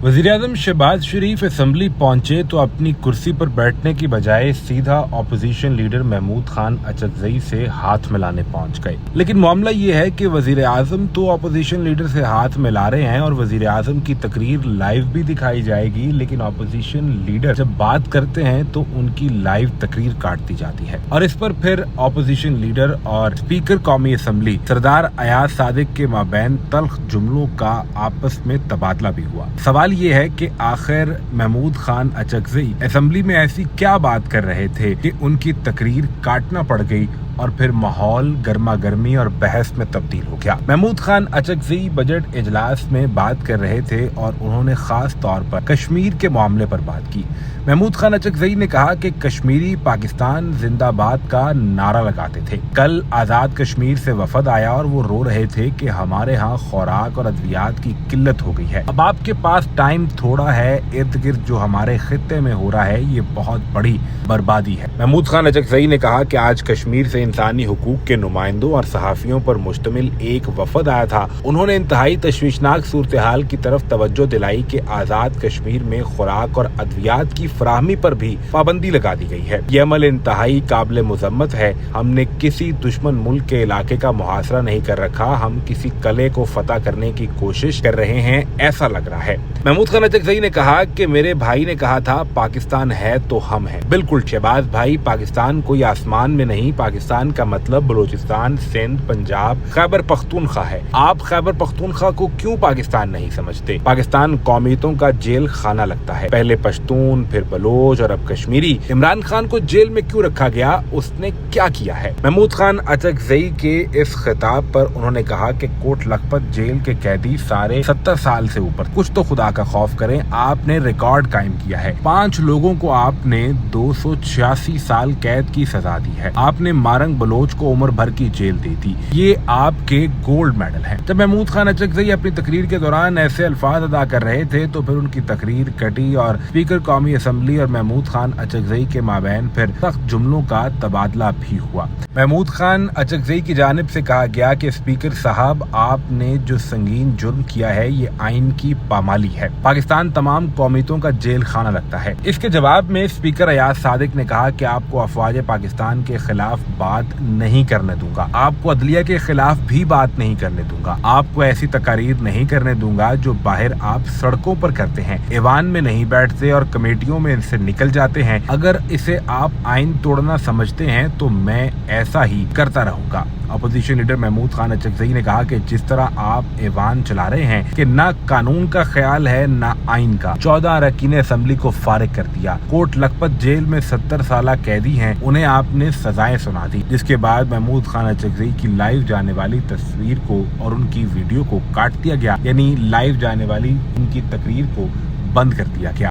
वज़ीर-ए-आज़म शहबाज शरीफ असेंबली पहुंचे तो अपनी कुर्सी पर बैठने की बजाय सीधा अपोजिशन लीडर महमूद खान अचकज़ई से हाथ मिलाने पहुंच गए। लेकिन मामला ये है कि वज़ीर-ए-आज़म तो अपोजिशन लीडर से हाथ मिला रहे हैं और वज़ीर-ए-आज़म की तकरीर लाइव भी दिखाई जाएगी, लेकिन अपोजिशन लीडर जब बात करते हैं तो उनकी लाइव तकरीर काट दी जाती है। और इस पर फिर अपोजिशन लीडर और स्पीकर कौमी असेंबली सरदार अयाज सादिक के माबैन तल्ख जुमलों का आपस में तबादला भी हुआ। सवाल ये है कि आखिर महमूद खान अचकज़ई असेंबली में ऐसी क्या बात कर रहे थे कि उनकी तकरीर काटना पड़ गई और फिर माहौल गर्मा गर्मी और बहस में तब्दील हो गया। महमूद खान अचकज़ई बजट इजलास में बात कर रहे थे और उन्होंने खास तौर पर कश्मीर के मामले पर बात की। महमूद खान अचकज़ई ने कहा कि कश्मीरी पाकिस्तान जिंदाबाद का नारा लगाते थे। कल आज़ाद कश्मीर से वफद आया और वो रो रहे थे कि हमारे यहाँ खुराक और अद्वियात की किल्लत हो गई है। अब आपके पास टाइम थोड़ा है, इर्द गिर्द जो हमारे खित्ते में हो रहा है ये बहुत बड़ी बर्बादी है। महमूद खान अचकज़ई ने कहा कि आज कश्मीर से इंसानी हुकूक के नुमाइंदों और सहाफियों पर मुश्तमिल एक वफद आया था। उन्होंने इंतहाई तशवीशनाक सूरत हाल की तरफ तवज्जो दिलाई कि आज़ाद कश्मीर में खुराक और अद्वियात की फराहमी पर भी पाबंदी लगा दी गई है। यह अमल इंतहाई काबिल मुज़म्मत है। हमने किसी दुश्मन मुल्क के इलाके का मुहासरा नहीं कर रखा, हम किसी कले को फतह करने की कोशिश कर रहे हैं, ऐसा लग रहा है। महमूद खान अचकज़ई ने कहा कि मेरे भाई ने कहा था पाकिस्तान है तो हम हैं। बिल्कुल शहबाज भाई, पाकिस्तान कोई आसमान में नहीं, पाकिस्तान का मतलब बलूचिस्तान, सिंध, पंजाब, खैबर पख्तूनख्वा है। आप खैबर पख्तूनख्वा को क्यों पाकिस्तान नहीं समझते? पाकिस्तान कौमियतों का जेल खाना लगता है, पहले पश्तून, फिर बलोच और अब कश्मीरी। इमरान खान को जेल में क्यों रखा गया? उसने क्या किया है? महमूद खान अचकज़ई के इस खिताब पर उन्होंने कहा कि कोट लखपत जेल के कैदी सारे 70 साल से ऊपर। कुछ तो खुदा का खौफ करें, आपने रिकॉर्ड कायम किया है। 5 लोगों को आपने 286 साल कैद की सजा दी है। आपने मारंग बलोच को उम्र भर की जेल दे दी। ये आपके गोल्ड मेडल हैं। जब महमूद खान अचकज़ई अपनी तकरीर के दौरान ऐसे अल्फाज अदा कर रहे थे तो फिर उनकी तकरीर कटी और स्पीकर कौमी असेंबली और महमूद खान अचकज़ई के माबैन फिर सख्त जुमलों का तबादला भी हुआ। महमूद खान अचकज़ई की जानिब से कहा गया कि स्पीकर साहब, आपने जो संगीन जुर्म किया है ये आइन की पामाली है। पाकिस्तान तमाम कौमियतों का जेल खाना लगता है। इसके जवाब में स्पीकर अयाज सादिक ने कहा कि आपको अफवाज पाकिस्तान के खिलाफ बात नहीं करने दूंगा, आपको अदलिया के खिलाफ भी बात नहीं करने दूंगा, आपको ऐसी तकारीर नहीं करने दूंगा जो बाहर आप सड़कों पर करते हैं, ऐवान में नहीं बैठते और कमेटियों में इनसे निकल जाते हैं। अगर इसे आप आइन तोड़ना समझते हैं तो मैं ऐसा ही करता रहूंगा। अपोजिशन लीडर महमूद खान अचकज़ई ने कहा कि जिस तरह आप ऐवान चला रहे हैं कि ना कानून का ख्याल है ना आइन का। 14 अरकान असेंबली को फारिग कर दिया। कोट लखपत जेल में 70 साल कैदी हैं, उन्हें आपने सजाएं सुना दी। जिसके बाद महमूद खान अचकज़ई की लाइव जाने वाली तस्वीर को और उनकी वीडियो को काट दिया गया, यानी लाइव जाने वाली उनकी तकरीर को बंद कर दिया गया।